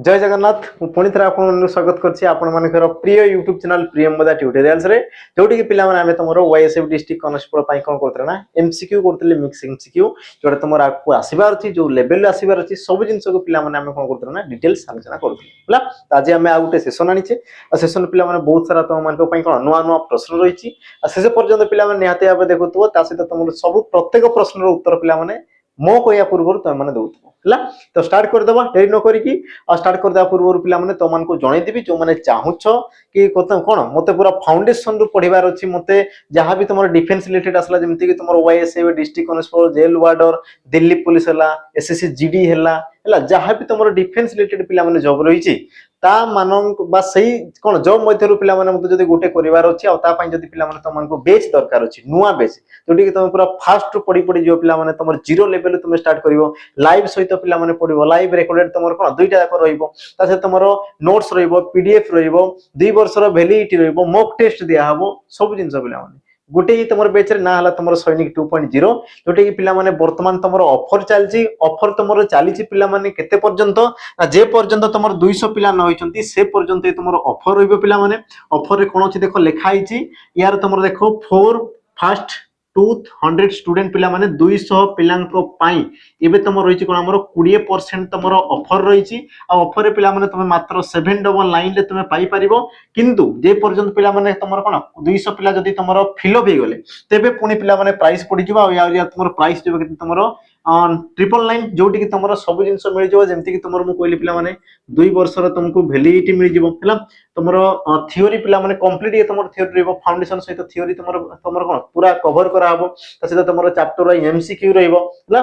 जय जगन्नाथ पुणी थे आपको स्वागत कर प्रिय यूट्यूब चैनल प्रियम मदा ट्यूटोरियल्स रे जोटी कि पिला माने तुम वाईएसएफ डिस्ट्रिक्ट कॉन्स्टेबल पाई कोन करथले ना एमसीक्यू करथले मिक्स एमसीक्यू जोटा तुम आपको आसीबार अछि जो लेवल आसीबार अछि सब जिंस को पिला माने हम कोन करथले ना डिटेल्स आलोचना करथले होला आज हम आ गुटे सेशन आनिचे आ सेशन पिला माने बहुत सारा तुम मान को पाई कोन नुवा नुवा प्रश्न रहिछि आ शेष पर्यंत पिला माने निहाते आबे देखुतबो ता सहित तुम सब प्रत्येक प्रश्न रो उत्तर पिला माने मो कहया पूर्व तुम माने दउथबो होला तो स्टार्ट कर देबा देरी न करी की आ स्टार्ट कर देबा पूर्व पिला माने तो मान को जणै देबी जो माने चाहुछ कि कोन मते पूरा फाउंडेशन रु पढिबार अछि मते जहां भी तुमर डिफेंस रिलेटेड असला जेमति कि तुमर वाईएसएफ district constable jail warder Delhi police हला एसएससी जीडी हला जहां भी तुमर डिफेंस रिलेटेड पिला माने जॉब रहिछि ता मानन बा सही कोन जॉब मध्यरु पिला माने मते जदी गोटे करिवार अछि आ ता पई जदी पिला माने तमन को बेच दरकार अछि नुवा बेच जोटी कि तुम पूरा फास्ट रु पढी पढी जो पिला माने तुमर जीरो लेवल तुम स्टार्ट करिवो लाइव सहित पिला माने पढिवो लाइव रेकॉर्डेड तुमर कोन दुईटा जाक रहिबो ता से तुमर नोट्स रहिबो पीडीएफ रहिबो 2 वर्ष रो वैलिडिटी रहिबो मॉक टेस्ट दिया हबो सब जिंस पिला माने गोटे ही तुमर बेच रे ना हला तुमर सैनिक 2.0 जोटे कि पिला माने वर्तमान तुमर ऑफर चलची ऑफर तुमर चलीची पिला माने केते पर्यंत जे पर्यंत तुमर 200 पिला न होइचंती से पर्यंत तुमर ऑफर रहिबो पिला माने ऑफर रे कोन अछि देखो लिखा आइची यार तुमर देखो 4 फास्ट 200 स्टूडेंट पिला माने 200 पिलांको पाई एबे तुम रहिची कोन हमरो 20% तुमरो ऑफर रहिची आ ऑफर रे पिला माने तुम मात्र 799 रे तुम पाई परिबो किंतु जे पर्यंत पिला माने तुमरो कोन 200 पिला जदी तुमरो फिलअप हे गले तेबे पुनी पिला माने प्राइस पड़ी जिबा या तुमरो प्राइस जेबे कि तुमरो 999 जोटी कि तुमरो सब जिंस मिल जिवो जेमति कि तुमरो मु कहली पिला माने 2 वर्ष रो तुमको वैलिडिटी मिल जिवो हला तुमरो थ्योरी पिला माने कंप्लीट ये तुमरो थ्योरी रहबो फाउंडेशन सहित थ्योरी तुमरो कोन पूरा कवर करा हबो तसे तुमरो चैप्टर एमसीक्यू रहबो हला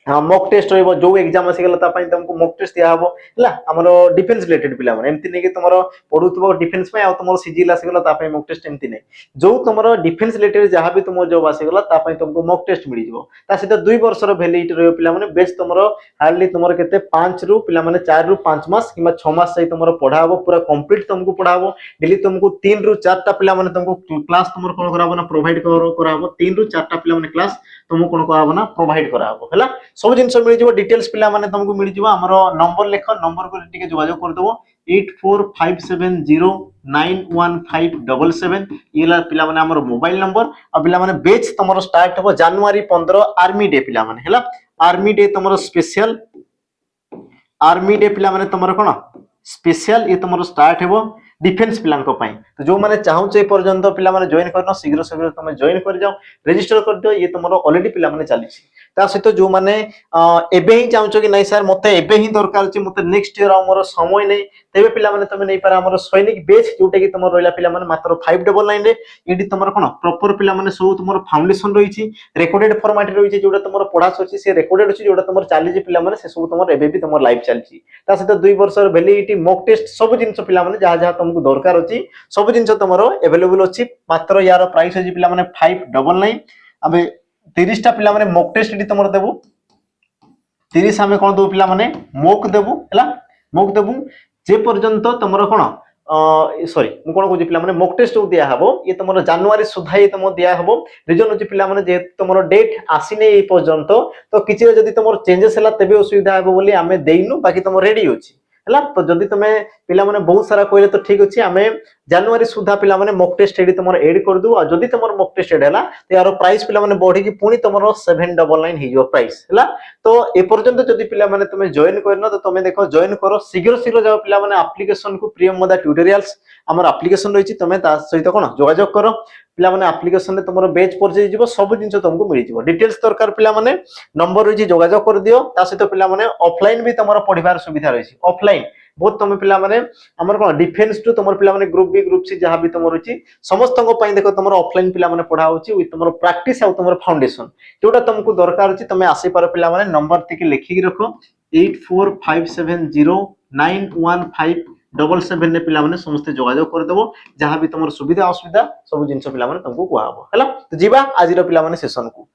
मॉक टेस्ट रहबो जो एग्जाम आसी गला ता पई तुमको मॉक टेस्ट दिया हबो हला हमरो डिफेंस रिलेटेड पिला माने एमति नै कि तुमरो पढुतबो डिफेंस पई आ तुमरो सिजिल आसी गला ता पई मॉक टेस्ट एमति नै जो तुमरो डिफेंस रिलेटेड जहां भी तुमरो जॉब आसी गला ता पई तुमको मॉक टेस्ट मिली जिवो ता सहित 2 वर्ष रो वैलिडिटी रहबो पिला माने बेस तुमरो हार्डली तुमरो केते 5 रु पिला माने 4 रु 5 मास किबा 6 मास सही तुमरो पढा हबो पूरा कंप्लीट तुमको पढा हबो डेली तुमको 3 रु 4 टा पिला माने तुमको क्लास तुमरो कोन कराबो ना प्रोवाइड करा हबो 3 रु 4 टा पिला माने क्लास तुमको कोन कराबो ना प्रोवाइड करा हबो हला सब जिंस मिल जिवो डिटेल्स पिला माने तुमको मिल जिवो हमरो नंबर लेखो नंबर को टिके जोगाजोग कर देबो 8457091577 येला पिला माने हमरो मोबाइल नंबर आ पिला माने बैच तमरो स्टार्ट हो जनवरी 15 आर्मी डे पिला माने हला आर्मी डे तमरो स्पेशल आर्मी डे पिला माने तमरो कोन स्पेशल ये तमरो स्टार्ट हेबो डिफेंस पिलांको पाई तो जो माने चाहू छे पर्यंत पिला माने जॉइन करनो शीघ्र शीघ्र तुम जॉइन कर जाओ रजिस्टर कर दियो ये तमरो ऑलरेडी पिला माने चली छी ता सहित जो माने एबे ही चाहू छ कि नहीं सर मते एबे ही दरकार छी मते नेक्स्ट ईयर हमरो समय नै तेबे पिला माने तमे नै पारा हमरो सैनिक बेच जोटे कि तमरो रोइला पिला माने मात्र 599 रे एडी तमरो कोन प्रॉपर पिला माने सब तमरो फाउंडेशन रही छी रेकॉर्डेड फॉर्मेट रही छी जोटा तमरो पढा सची से रेकॉर्डेड छी जोटा तमरो चली छी पिला माने से सब तमरो एबे भी तमरो लाइव चली छी ता सहित 2 वर्ष वैलिडिटी मॉक टेस्ट सब जिंस पिला माने जहा जहा तुमको दरकार अछि सब जिंस तमरो अवेलेबल अछि मात्र यार प्राइस अछि पिला माने 599 अबे 30 टा पिला माने मॉक टेस्ट एडी तमरो देबो 30 हमें कोन दो पिला माने मॉक देबो हला मॉक देबो जे पर्यंत तमरो कोन सॉरी मु कोन कहू पिला माने मॉक टेस्ट दिया हबो ये तमरो जनवरी सुधा ये तमरो दिया हबो रीजन अछि पिला माने जे तमरो डेट आसी नै ए पर्यंत तो किछि जदी तमरो चेंजेस हला तबे असुविधा हबो बोली हमें देइनु बाकी तमरो रेडी अछि हला तो जदी तमे पिला माने बहुत सारा कहले तो ठीक अछि हमें जनवरी सुधा पिला माने मॉक टेस्ट एडी तमरो ऐड कर दू आ जदी तमरो मॉक टेस्ट ऐड हला तो यार प्राइस पिला माने बढ़ी कि पुनी तमरो 799 हिजो प्राइस हला तो ए पर्यंत जदी पिला माने तमे जॉइन करनो तो तमे देखो जॉइन करो शीघ्र शीघ्र जाओ पिला माने एप्लीकेशन को प्रियम मदा ट्यूटोरियल्स हमर एप्लीकेशन रहिछि तमे ता सहित कोन जोगाजोग करो पिला माने एप्लीकेशन रे तमरो बेच परजे जिवो सब जिंस तुमको मिल जिवो डिटेल्स दरकार पिला माने नंबर रहिछि जोगाजोग कर दियो ता सहित पिला माने ऑफलाइन भी तमरो पढिबार सुविधा रहिछि ऑफलाइन बहुत तुम पिला माने हमर कोन डिफेंस टू तुमर पिला माने ग्रुप बी ग्रुप सी जहां भी तुमर रहिछि समस्त को पई देखो तुमर ऑफलाइन पिला माने पढा होछि विथ तुमर प्रैक्टिस आ तुमर फाउंडेशन जोटा तुमको दरकार अछि तमे आसी पारो पिला माने नंबर टिके लिखि रखो 8457091577 ने पिला माने समस्त जोगाजोग कर देबो जहां भी तुमर सुविधा असुविधा सब जिंस पिला माने तुमको कहबो हला तो जीवा आज रो पिला माने सेशन रो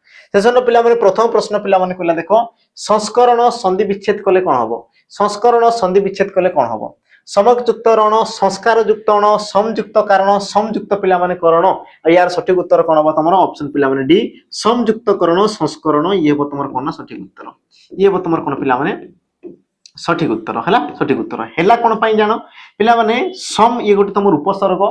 पिला माने प्रथम प्रश्न पिला माने कहला देखो संस्करण संधि विच्छेद कले कोन हबो संस्करण संधि विच्छेद कले कोन हबो समयुक्त रण संस्कार युक्त रण समयुक्त कारण समयुक्त पिला माने करण यार सठिक उत्तर कोन हबो तमरो ऑप्शन पिला माने डी समयुक्त करण संस्करण ये हबो तमरो कोन सठिक उत्तर ये हबो तमरो कोन पिला माने सठिक उत्तर है सठिक उत्तर है कौन पाई जान पिला माने सम ये गोटे तुम उपसर्ग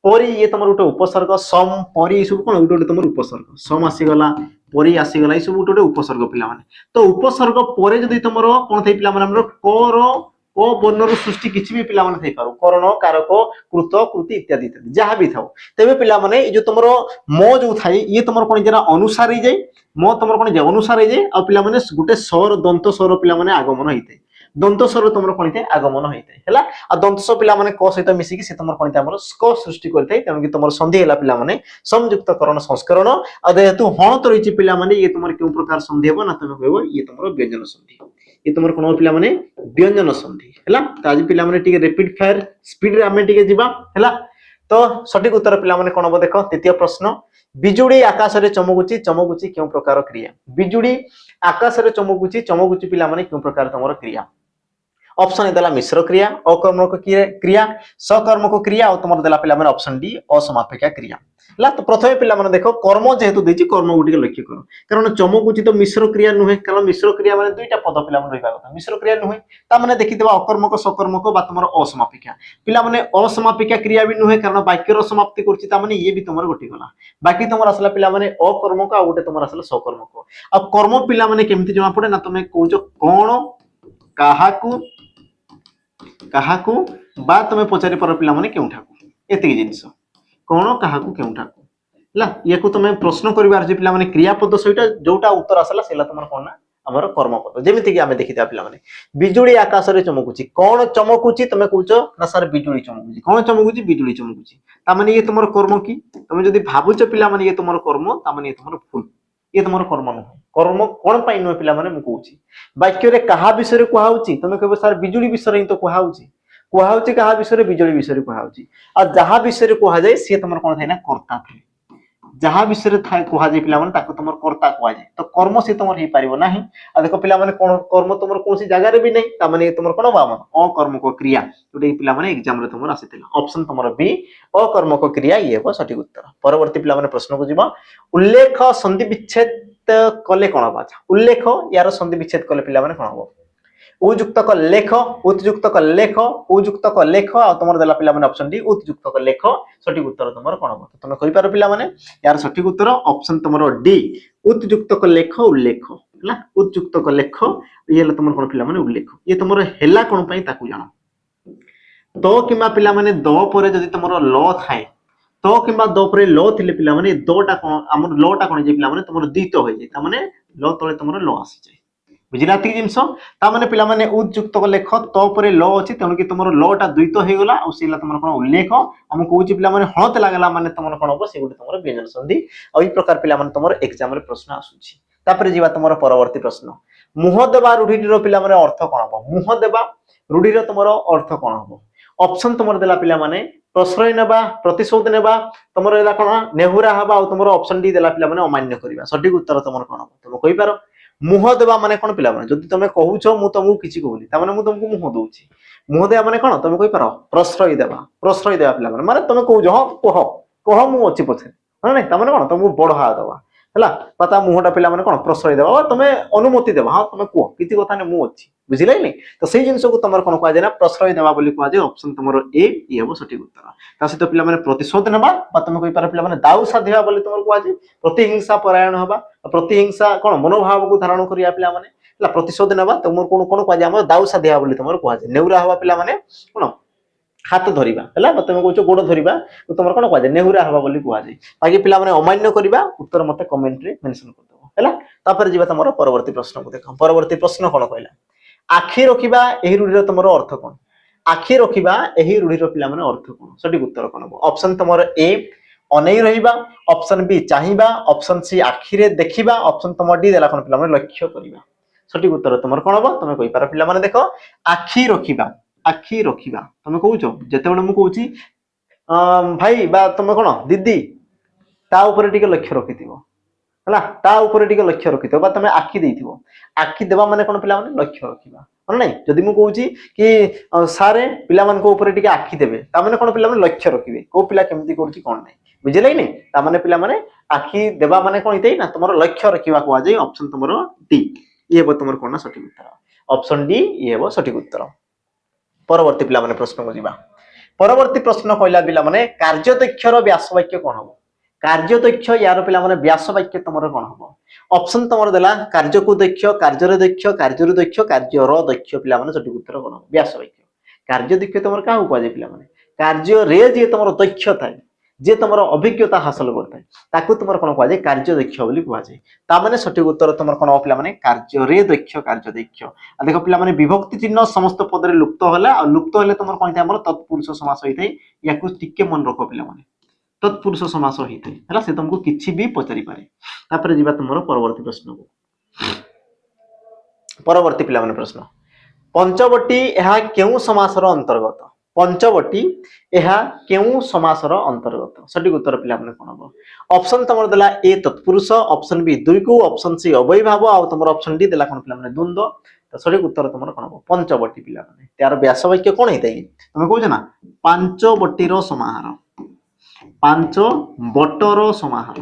परी ये तुम गोटे उपसर्ग सम परी ये सब कौन गोटे गोटे तुम उपसर्ग सम आसीगला परी आसीगला ये सब गोटे गोटे उपसर्ग पिला माने तो उपसर्ग परे जदि तुमर कौन थे पिला माने हमर कर को वर्णर सृष्टि किसी भी पिला माने थई पारो करण कारक कृत कृति इत्यादि इत्यादि जहाँ भी थाओ तेबे पिला माने ये जो तुमर म जो थाई ये तुमर कौन जरा अनुसार जाए म तुमर कौन जाए अनुसार जाए आ पिला माने गोटे स्वर दंत स्वर पिला माने आगमन होइते दंत स्वर तुम कौन थे आगमन होता है आ दंत स्वर पिला माने क सहित मिसिकी से तुम कौन हमर स्क सृष्टि करथाय तेणु तुम संधि है पिला माने संयुक्तकरण संस्करण आ जेहेतु हणत रही पिला माने ये तुम क्यों प्रकार संधि हे ना तुम कहबो ये तुम व्यंजन संधि ये तुम कौन पिला माने व्यंजन संधि है तो आज पिला माने टिके रैपिड फायर स्पीड रे आमे टिके जिबा है तो सठिक उत्तर पिला माने कोन हो देखो तृतीय प्रश्न बिजुड़ी आकाश रे चमकुची चमकुची क्यों प्रकार क्रिया बिजुड़ी आकाश रे चमकुची चमकुची पिला माने क्यों प्रकार तमर क्रिया ऑप्शन ए देला मिश्र क्रिया अकर्मक क्रिया सकर्मक क्रिया और तुम देला पिला माने ऑप्शन डी असमापिका क्रिया ला तो प्रथमे पिला माने देखो कर्म जेहेतु देछि कर्म गुटी लक्ष्य करो कारण चमकुची तो मिश्र क्रिया नुहे कारण मिश्र क्रिया माने दुईटा पद पिला माने रहिबा कथा मिश्र क्रिया नुहे ता माने देखिदेबा अकर्मक सकर्मक बा तुमर असमापिका पिला माने असमापिका क्रिया भी नुहे कारण वाक्यर समाप्ति करछि ता माने ये भी तुमर गोटी गला बाकी तुमर असला पिला माने अकर्मक आ गोटे तुमर असला सकर्मक अब कर्म पिला माने केमति जमा पड़े ना तुमे कहउछो कोन काहाकू काहाकू बा तुम पचारि पर पिला माने केउठाकू एतिक जिंस कोन काहाकू केउठाकू ला याकू तुम प्रश्न करिवार जे पिला माने क्रियापद सहित जोटा उत्तर आसला सेला तुमर कोन ना हमर कर्मपद जेमिति कि आमे देखिता पिला माने बिजुली आकाश रे चमकुची कोन चमकुची तुम कहउछो ना सर बिजुली चमकुची कोन चमकुची बिजुली चमकुची ता माने ये तुमर कर्म की तुम जदी भाबुछ पिला माने ये तुमर कर्म ता माने ये तुमर फुल ये तुमर कर्म नुहे कर्म कोन पाई नुहे पिला माने मु कहउची वाक्य रे कहा विषय रे कुहाउची तुम कहबो सर बिजुली विषय रे ही तो कुहाउची कुहाउची कहा विषय रे बिजुली विषय रे कुहाउची आ जहा विषय रे कुहा जाय से तुमर कोन थाय ना कर्ता थाय जहा विषय रे थाय कुहा जाय पिला माने ताको तुमर कर्ता कुहा जाय तो कर्म से तुमर ही पारिबो नाही आ देखो पिला माने कोन कर्म तुमर कोनसी जगह रे भी नहीं ता माने तुमर कोन बामन अकर्म को क्रिया जोटे पिला माने एग्जाम रे तुमर आसीतिला ऑप्शन तुमर बी अकर्म को क्रिया ये हो सठिक उत्तर परवर्ती पिला माने प्रश्न को जीवा उल्लेख संधि विच्छेद कले कोन बा उल्लेख यार संधि विच्छेद कले पिला माने कोन हो उजुक्तक लेख उत्युक्तक लेख उजुक्तक लेख आ तुमर देला पिला माने ऑप्शन डी उत्युक्तक लेख सठिक उत्तर तुमर कोन हो तुम कहि पारो पिला माने यार सठिक उत्तर ऑप्शन तुमर डी उत्युक्तक लेख उल्लेख हला उत्युक्तक लेख ये तुमर कोन पिला माने उल्लेख ये तुमर हेला कोन पई ताकू जानो तो किमा पिला माने द परे जदी तुमर ल थाए तो किमा द परे ल थिले पिला माने दटा कोन हमर लटा कोन जे पिला माने तुमर द्वित होय जे ता माने ल तळे तुमर ल आसी जाय बुझिला ती जिंस ता माने पिला माने उजुक्तक लेख तो परे ल अछि तेनु कि तुमर लटा द्वित होय गला आ सेला तुमर कोन उल्लेख हम कहूची पिला माने हणत लागला माने तुमर कोन हो से गुटे तुमर व्यंजन संधि आ ई प्रकार पिला माने तुमर एग्जाम रे प्रश्न आसुची तापरे जीवा तुमर परवर्ती प्रश्न मुह देबा रूढिर पिला माने अर्थ कोन हो मुह देबा रूढिर तुमर अर्थ कोन हो ऑप्शन तुमर देला पिला माने प्रश्रय नेबा प्रतिशोध नेबा तुमर एला कोन नेहुरा हबा आ तुमर ऑप्शन डी देला पिला माने अमान्य करिबा सठिक उत्तर तुमर कोन हो तुम कहि पारो मुह देबा माने कोन पिला माने जदि तुमे कहूछो मु तुमको किछि कहूली ता माने मु तुमको मुह दोउची मुह देबा माने कोन तुमे कहि पारो प्रश्रय देबा पिला माने तुमे कहूजो ह कह मु अछि पछे नै ता माने कोन तुमको बढा देबा हला पता मुहटा पिला माने कोन प्रश्रय देबा तुमे अनुमति देबा हां तुमे कह किछि कथा नै मु अछि बुझिलै नै तो सेही जिंस को तुमर कोन कहै जे ना प्रश्रय देबा बोली कहै जे ऑप्शन तुमर ए ई हेबो सठिक उत्तर ता सहित पिला माने प्रतिशोध नेबा बा तुमे कहि पारो पिला माने दाउ साधिबा बोली तुमर कहै जे प्रतिहिंसा परायण हबा प्रतिहिंसा कोन मनोभाव को धारण करिया पिला माने ला प्रतिशोध नेबा तुमर कोन कोन कहै जे हम दाउ साधिबा बोली तुमर कहै जे नेउरा हबा पिला माने कोन हाथ धरिबा हला तुम कहछो गोड़ धरिबा तो तुमर कोन कहै जे नेहुरा हबा बोली कहै जे बाकी पिला माने अमान्य करिबा उत्तर मते कमेंट रे मेंशन कर देबो हला तापर जीवा तुमर परवर्ती प्रश्न को देखो परवर्ती प्रश्न कोन कहला आखि रखिबा एही रूढिर तुमर अर्थ कोन आखि रखिबा एही रूढिर पिला माने अर्थ कोन सठिक उत्तर कोन हो ऑप्शन तुमर ए अनै रहिबा ऑप्शन बी चाहिबा ऑप्शन सी आखि रे देखिबा ऑप्शन तुमर डी देला कोन पिला माने लक्ष्य करिबा सठिक उत्तर तुमर कोन हो तुमे कहि पारो पिला माने देखो आखि रखिबा तुमे कहउछो जते बेले मु कहउची भाई बा तुमे कोन दीदी ता ऊपर टिके लक्ष्य रखिथिबो हला ता ऊपर टिके लक्ष्य रखिथिबो बा तुमे आखि देइथिबो आखि देबा माने कोन पिला माने लक्ष्य रखिबा हन नै जदी मु कहउची कि सारे पिला मान को ऊपर टिके आखि देबे ता माने कोन पिला माने लक्ष्य रखिबे को पिला केमती करछि कोन नै बुझिलै नै ता माने पिला माने आखि देबा माने कोन इतै ना तुमरो लक्ष्य रखिबा को आ जाय ऑप्शन तुमरो डी ये हेबो तुमर कोन ना सठिक उत्तर ऑप्शन डी ये हेबो सठिक उत्तर। परवर्ती पिला माने प्रश्न को जीवा। परवर्ती प्रश्न कहला पिला माने कार्यदक्षर व्यास वाक्य कोन हबो। कार्यदक्ष यार पिला माने व्यास वाक्य तमरो कोन हबो। ऑप्शन तमरो देला कार्य को दक्ष, कार्यरे दक्ष, कार्यरु दक्ष, कार्यर दक्ष पिला माने सठिक उत्तर कोन हबो व्यास वाक्य। कार्यदक्ष तमरो का को जे पिला माने कार्य रे जे तमरो दक्ष थाए, जे तमरो अभिज्ञता हासिल करथाय ताकू तमरो कोन को जे कार्य दक्ष बोली को जे। ता माने सठिक उत्तर तमरो कोन पिला माने कार्य रे दक्ष, कार्य दक्ष। आ देखो पिला माने विभक्ति चिन्ह समस्त पद रे लुप्त होला, आ लुप्त होले तमरो कोन हमरो तत्पुरुष समास होइथाय। याकू टिके मन रखो पिला माने तत्पुरुष समास होइथाय हला से तुमको किछि भी पचारि पारे। तापर जीवा तुमरो परवर्ती प्रश्न को। परवर्ती पिला माने प्रश्न पंचवटी एहा केउ समासर अंतर्गत। पंचवटी एहा केउ समासर अंतर्गत सठिक उत्तर पिला माने कोन हबो। ऑप्शन तमरो देला ए तत्पुरुष, ऑप्शन बी दुई को, ऑप्शन सी अवयभाव आ तमरो ऑप्शन डी देला कोन पिला माने द्वंद्व। तो सठिक उत्तर तमरो कोन हबो पंचवटी पिला माने। त्यार व्यास वाक्य कोन हेतै तुमे कहू ना पांचवटीर समाहार, पांच बटर समाहार,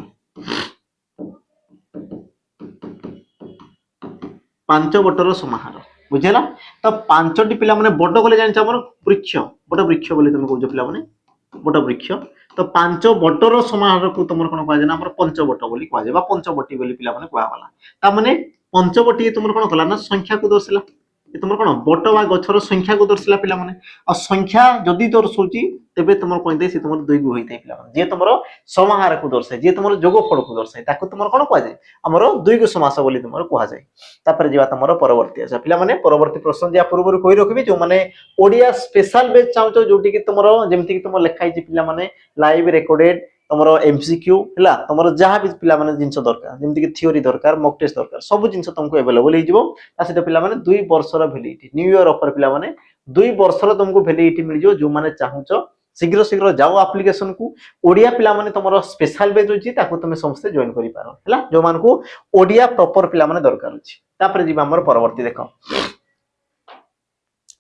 पांच बटर समाहार बुझेला। तो पांचटी पिला माने बड गले जानि हमर वृक्ष, बड वृक्ष बोली तुम कहू पिला माने बड वृक्ष। तो पांच बटर समाहार को तुमर कोन कहै ना हमर पंचवट बोली कहै जे बा पंचवटी बोली पिला माने कहवा वाला। ता माने पंचवटी तुमर कोन कला ना संख्या को दर्शिला, तुम कोन बट बा गछर संख्या को दर्शिला पिला माने। आ संख्या जदी दर्शौची तेबे तुमर कोन दे से तुमर दुई गु होइतै पिला माने। जे तुमर समाहार को दर्शाय, जे तुमर जोगफल को दर्शाय ताको तुमर कोन कहै जे हमर दुई गु समास बोली तुमर कहै जाय। तापर जीवा तुमर परवर्ती आसा पिला माने परवर्ती प्रश्न जे पूर्व कहि रखबी जो माने ओडिया स्पेशल बेच चाहतो जोटी कि तुमर जेमति कि तुमर लिखाई जे पिला माने लाइव रिकॉर्डेड तुमरो एमसीक्यू हला तुमरो जहा भी पिला माने जिंस दरकार जेमति कि थ्योरी दरकार, मॉक टेस्ट दरकार सब जिंस तुमको अवेलेबल हो जिवो। तासे तो पिला माने 2 वर्षर वैलिडिटी न्यू ईयर ऑफर पिला माने 2 वर्षर तुमको वैलिडिटी मिल जो माने चाहूचो शीघ्र शीघ्र जाओ एप्लीकेशन को। ओडिया पिला माने तुमरो स्पेशल बेच होची ताको तुमे समस्त जॉइन करि पारो हला जो मान को ओडिया प्रॉपर पिला माने दरकार होची। तापर जीवा हमर परवर्ती देखो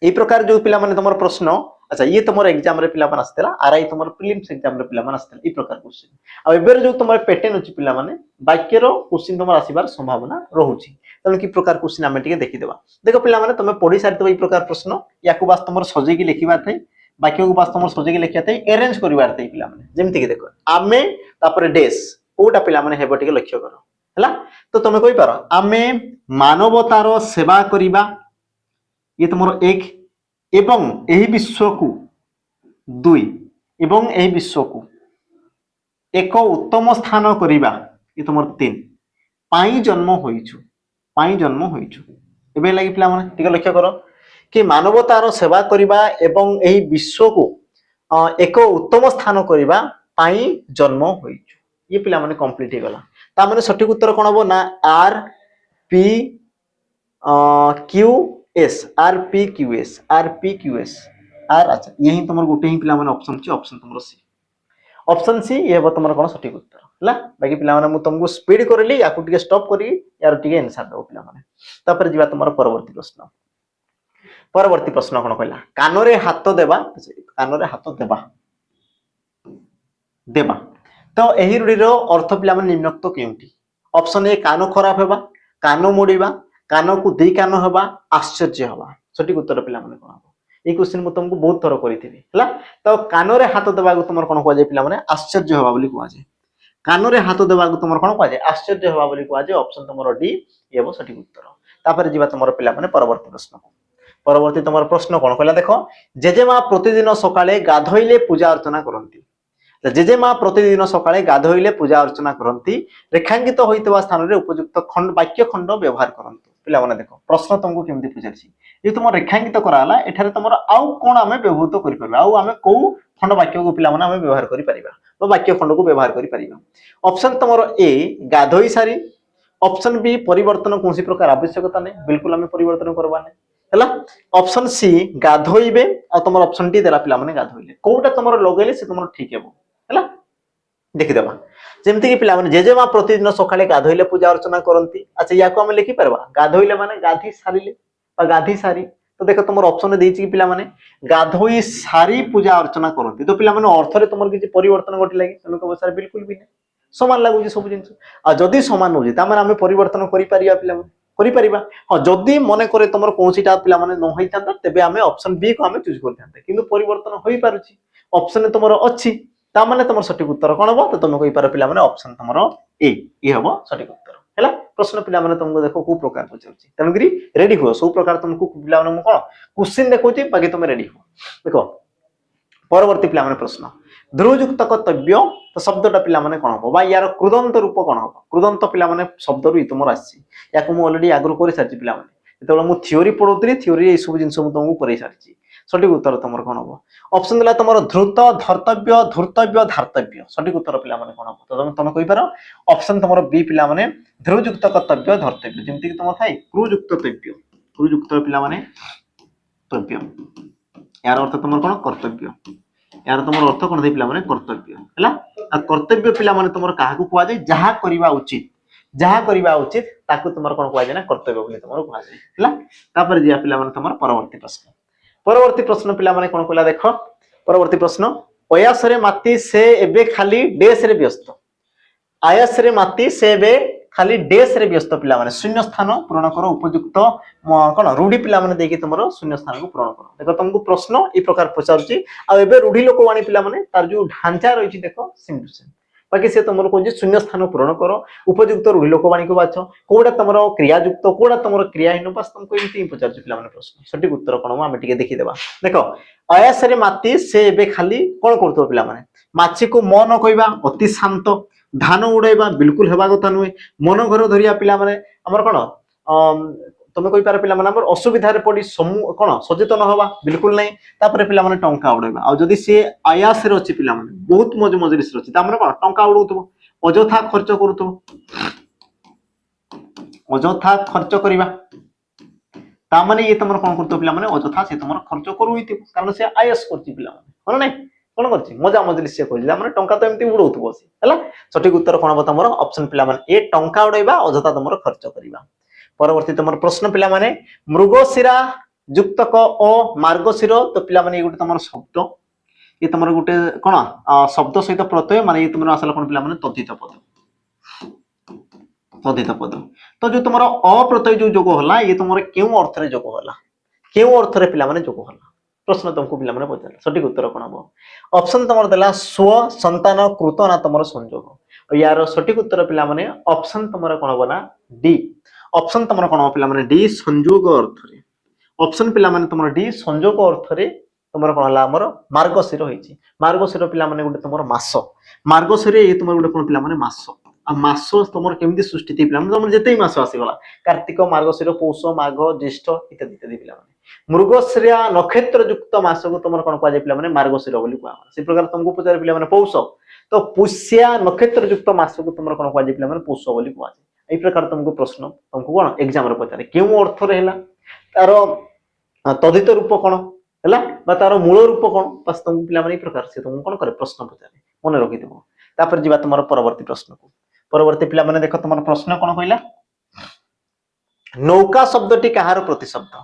ए प्रकार जो पिला माने तुमर प्रश्न अच्छा ये तुमर एग्जाम रे पिला माने आस्तेला आरआई तुमर प्रीलिम्स एग्जाम रे पिला माने आस्तेला ए प्रकार क्वेश्चन। आ एबेर जो तुमर पैटर्न होची पिला माने वाक्य रो क्वेश्चन तुमर आसीबार संभावना रहउची। तने की प्रकार क्वेश्चन हमें टिके देखि देबा। देखो पिला माने तुमे पढी सारतो ए प्रकार प्रश्न याकू बास तुमर सजे की लिखिबा थाई, वाक्य को बास तुमर सजे की लिखिया थाई, अरेंज करिवार थाई पिला माने। जेमति कि देखो आमे तापर डेस ओटा पिला माने हेबो टिके लक्ष्य करो हला। तो तुमे कहि पारो आमे मानवतार सेवा करिबा ये तुमर एक एवं एही विश्व को 2 एवं एही विश्व को एक उत्तम स्थान करिबा ये तुमर 3 पाई जन्म होइछु, पाई जन्म होइछु। एबे लागि पिला माने टिके लक्ष्य करो कि मानवतार सेवा करिबा एवं एही विश्व को एक उत्तम स्थान करिबा पाई जन्म होइछु। ये पिला माने कंप्लीट हे गला। ता माने सठिक उत्तर कोन हबो ना R P Q S, R P Q S, R P Q S R. अच्छा यही तुमर गोटे ही पिला माने ऑप्शन छी, ऑप्शन तुमरो सी, ऑप्शन सी ये हो तुमर कोन सठिक उत्तर हला। बाकी पिला माने मु तुमको स्पीड करली याकू टिके स्टॉप करी यार टिके आंसर दो पिला माने। तापर जीवा तुमर परवर्ती प्रश्न। परवर्ती प्रश्न कोन कहला कानरे हाथ देबा, कानरे हाथ देबा देबा। तो एही रूढी रो अर्थ पिला माने निम्नोक्त केउटी। ऑप्शन ए कानो खराब हेबा, कानो मोडिबा, कानो को दी कानो हेबा, आश्चर्य हेबा। सठिक उत्तर पिला माने कोन हबो। ए क्वेश्चन मु तुमको बहुत थरो करिथिबी हला। तो कानरे हाथ देबा को तुमर कोन कहै जे पिला माने आश्चर्य हेबा बोली कहै जे। कानरे हाथ देबा को तुमर कोन कहै जे आश्चर्य हेबा बोली कहै जे। ऑप्शन तुमर डी ये हो सठिक उत्तर। तापर जीवा तुमर पिला माने परवर्ती प्रश्न। परवर्ती तुमर प्रश्न कोन कहला देखो जेजेमा प्रतिदिन सकाळे गाधोइले पूजा अर्चना करंती। जेजेमा प्रतिदिन सकाळे गाधोइले पूजा अर्चना करंती, रेखांकित होइतबा स्थान रे उपयुक्त खंड वाक्य खंड व्यवहार करंतु। पिला माने देखो प्रश्न तुमको केमति पूछाछि जे तुम रेखांकित कराला एठारे तुमर आउ कोन आमे व्यवहार करि परबा, आउ आमे को खंड वाक्य को पिला माने आमे व्यवहार करि परिबा तो वाक्य खंड को व्यवहार करि परिबा। ऑप्शन तुमर ए गाधोई सारी, ऑप्शन बी परिवर्तन कोनसी प्रकार आवश्यकता नै बिल्कुल आमे परिवर्तन करबा नै हला। ऑप्शन सी गाधोइबे आ तुमर ऑप्शन डी देला पिला माने गाधोइले कोउटा तुमर लगेले से तुमर ठीक हेबो हला। देखि देबा जेमति कि पिला माने जेजेमा प्रतिदिन सकाळे गाधोइले पूजा अर्चना करंती। अच्छा याको हम लिखि परबा गाधोइले माने गाधी सारिले बा गाधी सारी। तो देखो तुमर ऑप्शन देछि कि पिला माने गाधोई सारी पूजा अर्चना करंती। तो पिला माने अर्थ रे तुमर किछि परिवर्तन घटी लागि तुम कहबो सर बिल्कुल भी नै समान लागु सब जिंस। आ जदी समान होजी त माने हम परिवर्तन करि परिया पिला माने करि परिबा हां जदी मने करे तमर कोनसीटा पिला माने न होई थांता तबे हमें ऑप्शन बी को हमें चूज कर थांते किंतु परिवर्तन होई पारुची ऑप्शन तमर अछि ता माने तमर सटीक उत्तर कोन हो तो तुम कहि पार पिला माने ऑप्शन तमर ए ई हबो सटीक उत्तर हैला प्रश्न पिला माने तुमको देखो को प्रकार पचाउची तनगरी रेडी हो सब प्रकार तुमको पिला माने कोन क्वेश्चन देखौची बाकी तुम रेडी हो देखो परवर्ती पिला माने प्रश्न ध्रुवयुक्त कर्तव्य तो शब्दटा पिला माने कोन हो बा यार कृदंत रूप कोन हो कृदंत पिला माने शब्द रु तुमर आसी याको मु ऑलरेडी आगरो करि सारची पिला माने जेतबेला मु थ्योरी पढौतरी थ्योरी ए सब जिंस मु तुमको करि सारची सटीक उत्तर तुमर कोन हो ऑप्शन दिला तुमर ध्रुत धर्तव्य धूर्तव्य धार्तव्य सटीक उत्तर पिला माने कोन हो तो तुम कहि पारो ऑप्शन तुमर बी पिला माने ध्रुवयुक्त कर्तव्य धर्तव्य जेमति कि तुमर थाई क्रुयुक्त तव्य क्रुयुक्त पिला माने तव्य यार अर्थ तुमर कोन कर्तव्य यार तुमर अर्थ कोन दे पिला माने कर्तव्य हैला आ कर्तव्य पिला माने तुमर काहा को कुआ जाय जहा करिबा उचित ताकू तुमर कोन कुआ जाय ना कर्तव्य बोली तुमर कुआ जाय हैला तापर जिया पिला माने तुमर परवर्ती प्रश्न पिला माने कोन कहला देखो परवर्ती प्रश्न अयासरे माती से एबे खाली डेस रे व्यस्त आयासरे माती से एबे खाली डेस रे व्यस्त पिला माने शून्य स्थान पूर्ण करो उपयुक्त कोन रूढ़ी पिला माने देकी तुमरो शून्य स्थान को पूर्ण करो देखो तुमको प्रश्न ई प्रकार पचारची आ एबे रूढ़ी लोकवाणी पिला माने तार जो ढांचा रहिछि देखो सेम टू सेम बाकी से तुमरो कोन शून्य स्थान पूर्ण करो उपयुक्त रूढ़ी लोकवाणी को बाछो कोडा तुमरो क्रियायुक्त कोडा तुमरो क्रियाहीन बस तुमको इति पचारची पिला माने प्रश्न सटीक उत्तर कोन हम टिके देखि देबा देखो आयासरे माती से एबे खाली कोन करतो पिला माने माछी को मन कहबा अति शांत धान उड़ाइबा बिल्कुल हेबा कथा नुहे मन घर धरिया पिला माने हमर कोन तुम कहि पार पिला माने हमर असुविधा रे पड़ी कोन सचेतन होबा बिल्कुल नै तापर पिला माने टंका उड़ाइबा आ जदी से आयास रे अछि पिला माने बहुत मजलिस रे अछि ता माने कोन टंका उड़ौतबो अजथा खर्च करूतबो अजथा खर्च करिबा ता माने ये तुमर कोन करतो पिला माने अजथा से तुमर खर्च करूइति कारण से आयास करछि पिला माने होना नै कोन करछि मजा मजलिस से कहला माने टंका तो एमती उड़ौतबो से हैला सटीक उत्तर कोन हो तुमर ऑप्शन पिला माने ए टंका उड़ाइबा अजथा तुमर खर्च करिबा परवर्ती तुमर प्रश्न पिला माने मृगशिरा युक्तक ओ मार्गशिर तो पिला माने गुटे तुमर शब्द ये तुमर गुटे कोन शब्द सहित प्रत्यय माने ये तुमर आसला कोन पिला माने तद्धित पद तो जो तुमर अप्रत्यय जो जोग होला ये तुमर केउ अर्थ रे जोग होला केउ अर्थ रे पिला माने जोग होला प्रश्न तुमको पिला माने पचार सटीक उत्तर कोन हो ऑप्शन तुमर देला स्व संतान कृत ना तुमर संयोग यार सटीक उत्तर पिला माने ऑप्शन तुमर कोन हो ना डी ऑप्शन तुमर कोन हो पिला माने डी संयोग अर्थ रे ऑप्शन पिला माने तुमर डी संयोग अर्थ रे तुमर कोन होला हमर मार्गशिर होईची मार्गशिर पिला माने गुटे तुमर मास मार्गशिर ये तुमर गुटे कोन पिला माने मास आ मास तुमर केमती सृष्टि थी पिला माने तुमर जेतेई मास आसी गला कार्तिक मार्गशिर पौष माघ ज्येष्ठ इत्यादि इत्यादि पिला माने मृगशिरा नक्षत्र युक्त मास को तुमर कोन कुआ जाय पिला माने मार्गशिर बोली कुआ से प्रकार तुमको पचार पिला माने पौष तो पुष्या नक्षत्र युक्त मास को तुमर कोन कुआ जाय पिला माने पौष बोली कुआ जाय ए प्रकार तुमको प्रश्न तुमको कोन एग्जाम रे पचारे केउ अर्थ रे हैला तारो तद्धित रूप कोन हैला बा तारो मूल रूप कोन बस तुम पिला माने ए प्रकार से तुम कोन करे प्रश्न पचारे मन रखि देबो तापर जिबा तुमर परवर्ती प्रश्न को परवर्ती पिला माने देखो तुमर प्रश्न कोन कहला नौका शब्दटी कहार प्रतिशब्द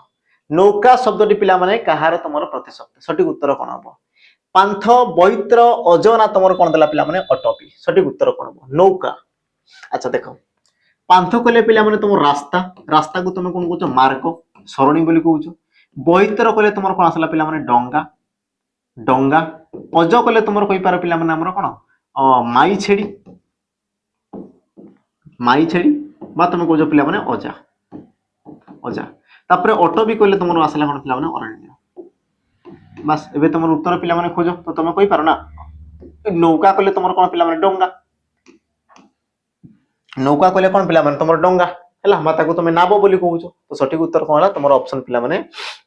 नौका शब्दटी पिला माने कहार तुमर प्रतिशब्द सटीक उत्तर कोन हो पांथ बैत्र अजना तुमर कोन देला पिला माने अटपी सटीक उत्तर कोन हो नौका अच्छा देखो पांथ कले पिला माने तुम रास्ता रास्ता को तुम कोन कहछो मार्ग सरणी बोली कहछो बैत्र कले तुमर कोन आसला पिला माने डंगा डंगा अज कले तुमर कहि पार पिला माने हमर कोन माई छेड़ी बा तुम कहछो पिला माने अजा अजा तापर ऑटो भी कहले तुमर आसला कोन पिला माने अरण्य बस एबे तुमर उत्तर पिला माने खोजो तो तुम कहि पारो ना नौका कले तुमर कोन पिला माने डंगा नौका कले कोन पिला माने तुमर डंगा हैला माता को तुम नाबो बोली कहउछो तो सटीक उत्तर कोन होला तुमर ऑप्शन पिला माने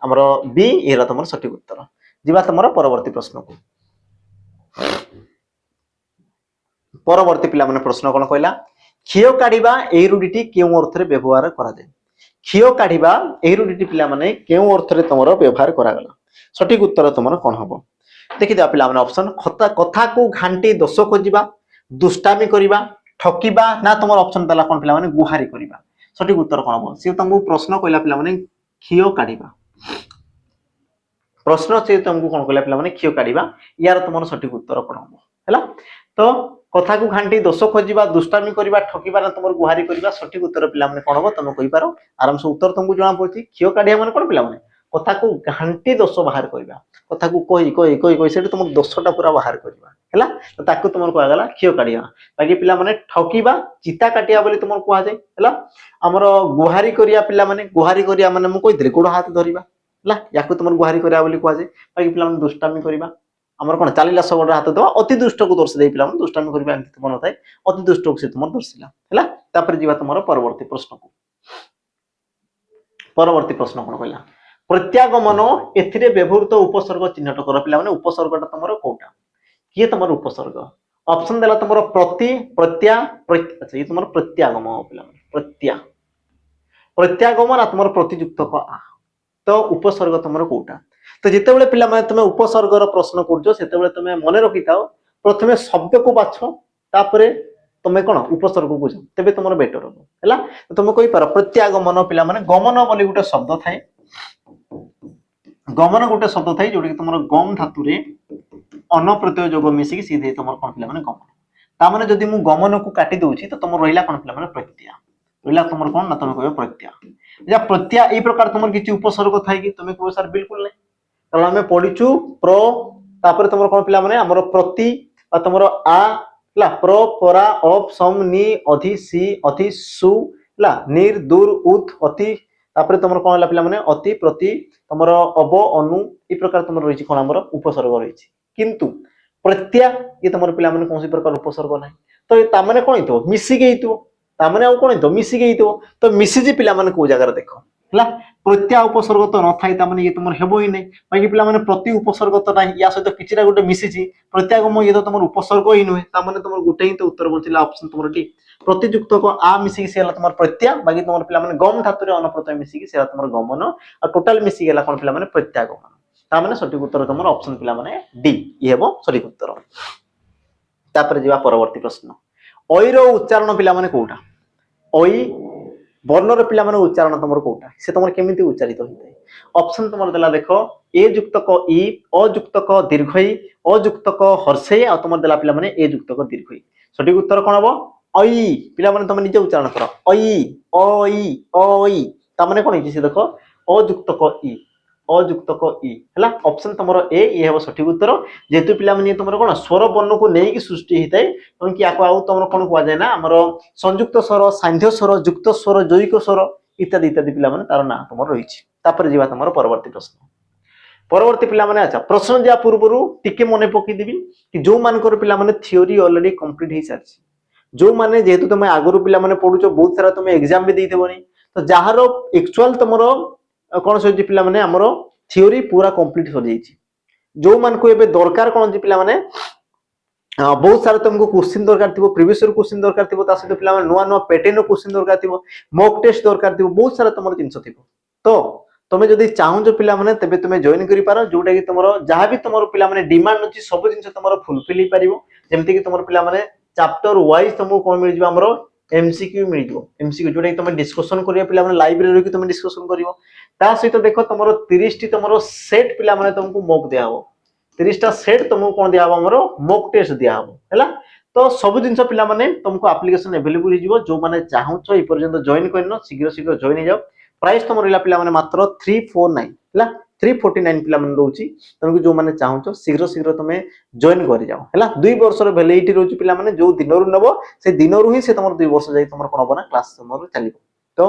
हमरो बी एरा तुमर सटीक उत्तर जिबा तुमर परवर्ती प्रश्न को परवर्ती पिला माने प्रश्न कोन कहला खियो काढिबा ए रूढिटी केउ अर्थ रे व्यवहार करा जाय खियो काढिबा ए रूढिटी पिला माने केउ अर्थ रे तुमरो व्यवहार करा गला सटीक उत्तर तुमर कोन हबो देखि दिया पिला माने ऑप्शन कथा को घांटी दोष खोजिबा दुष्टामी करिबा ठकीबा ना तुमर ऑप्शन दला कोन पिला माने गुहारी करिबा सटीक उत्तर कोन हबो से तुमको प्रश्न कहला पिला माने खियो काढिबा प्रश्न से तुमको कोन कहला पिला माने खियो काढिबा यार तुमर सटीक उत्तर कोन हबो हैला तो कथा को घांटी दोष खोजा दुष्टामी करवा ठकिबा ना तुम गुहारी करवा सठिक उत्तर पिला कौन हम तुम कहींपार आराम से उत्तर तुमको जना पड़ी क्षीय काढ़िया मैंने कौन पिला कथा को घांटी दोष बाहर करवा कथा को कही कही कही कही से तुम दोषटा पूरा बाहर करवा है ताकू तुम कहगला क्षीय काढ़िया बाकी पिला ठकिबा चिता काटिया बोली तुम कहुए है आमर गुहारी करिया पिला गुहारी करिया माने मु कही गोड़ हाथ धरिबा है या तुम गुहारी करिया बोली कहुए बाकी पिला दुष्टामी करवा आमर कौन चालिला सबड़ हाथ दवा अति दुष्ट को दर्श दे पिला दुष्टामी करवा एमती मन थाए अति दुष्ट को से तुम दर्शिला है तापर जीवा तुम परवर्ती प्रश्न को परवर्ती प्रश्न कौन कहला प्रत्यागमन एथिरे व्यवहृत उपसर्ग चिन्हट कर पिला उपसर्गटा तुम कौटा किए तुम उपसर्ग ऑप्शन देला तुम प्रति प्रत्या अच्छा ये तुम प्रत्यागम पिला प्रत्या प्रत्यागमन तुम प्रतियुक्त आ तो उपसर्ग तुम कौटा तो जिते बड़े पिला तुम उपसर्गर प्रश्न कर तुम मन रखी था प्रथम शब्द को बाछ तापरे तुम कौन उपसर्ग को जाओ तेज तुम बेटर हम है तुम कही पार प्रत्यागमन पिला गमन बोली गोटे शब्द थाए गमन गोटे शब्द थाए जोटा कि तुम गम धातु अन प्रत्यय जोग मिसिकी सीधे तुम कौन पिला गमन ताने जदि मु गमन को काटी दूची तो तुम रहा कौन पिला प्रत्या रहा तुम कौन ना तुम कह प्रत्या प्रत्या यही प्रकार तुम किसी उपसर्ग थाए कि तुम कह सर बिल्कुल नहीं कारण आम पढ़ीचु प्र तापर तुम कौन पिला आमर प्रति तुम आ प्र परा अप सम नि अधि सी अधि सु निर दूर उत अति तापर तुम कौन है पिला अति प्रति तुम अब अनु ये प्रकार तुम रही कौन आमर उपसर्ग रही किंतु प्रत्या ये तुम पिला कौन प्रकार उपसर्ग ना तो ताने कौन हो मिसिकी ताने आउ कौन हो मिसिकी तो मिसिजी पिला कौ जगह देख है प्रत्या उपसर्ग तो न था ये तुम हेब ही नहीं बाकी पिला प्रति उपसर्ग तो ना या सहित किसी गोटे मिसी प्रत्यागम ये तो तुम उपसर्ग ही नुहे ताने तुम गोटे ही तो उत्तर बोलता ऑप्शन तुम ठीक प्रतियुक्त आ मिसिकी से तुम प्रत्या बाकी तुम पिला गम धातु अन प्रत्यय मिसिकी से तुम गमन और टोटाल मिसिकी कौन पिला प्रत्यागमन ताने सठिक उत्तर तुम ऑप्शन पिला डी ये हम सठिक उत्तर तापर जा परवर्ती प्रश्न ओई रो उच्चारण पिला कौटा ओई वर्णर पिला उच्चारण तुम कौटा से तुम केमी उच्चारित होता है ऑप्शन तुम देला देख ए युक्त क ई अयुक्त क दीर्घई अयुक्त क हर्षे आ तुम देला पिला ए युक्त क दीर्घई सठिक उत्तर कौन हम अई पिला तुम निजे उच्चारण कर अई अई अई ताने कौन है देख अयुक्त क ई अयुक्त क ई है ऑप्शन तुम ए ये हम सठिक उत्तर जेहेतु पिला तुम कौन स्वर वर्ण को लेकिन सृष्टि होता है कि आउ तुम कौन कहुए ना आमर संयुक्त स्वर सांध्य स्वर युक्त स्वर जैविक स्वर इत्यादि इत्यादि पिला तार ना तुम रही जा तुम परवर्ती प्रश्न परवर्ती पिला अच्छा प्रश्न जा पूर्व टिके मन पकईदेवी कि जो मानकर पिला थ्योरी ऑलरेडी कंप्लीट हो सारी जो मैंने जेहेतु तुम आगुरी पिला पढ़ुच बहुत सारा तुम एग्जाम भी देदेवनी तो जार एक्चुअल तुम कौन सो पिला आमर थ्योरी पूरा कंप्लीट हो जाइए जो मान को एबे दरकार कौन पिला बहुत सारा तुमको क्वेश्चन दरकार थी प्रीवियस क्वेश्चन दरकार थी सहित पिला नुआ नुआ पैटर्न क्वेश्चन दरकार थी मॉक टेस्ट दरकार थी बहुत सारा तुम जिनस थी तो तुम जब चाहूच पिला तेज तुम जॉइन कर पार जोटा कि तुम जहाँ भी तुम पिला डिमांड अच्छी सब जिन तुम फुलफिल हो पार जमीक कि तुम पिला चैप्टर वाइज तुमको कौन मिल आमर एमसीक्यू मिल एमसीक्यू जोटा तुम डिस्कसन कर पिला लाइब्रेरी तुम डिस्कसन कर सहित देख तुम 30 टी तुम सेट पिला तुमको मॉक दिया 30टा सेट तुमको कौन दिया आमर मॉक टेस्ट दिया है तो सब जिन पिला तुमको एप्लिकेशन अवेलेबल हो जो मैंने चाहूच ये पर्यंत जॉइन कर शीघ्र शीघ्र जॉइन जाओ प्राइस तुम रहा पिला मात्र 349 है 349 पिला रोचे तुमको जो मैंने चाहूच शीघ्र शीघ्र तुम जॉइन कर जाओ है 2 वर्ष वैलिडिटी रोचे पिला जो दिन नब से दिन ही से तुम 2 वर्ष जाए तुम कौन हम ना क्लास तुम चलो तो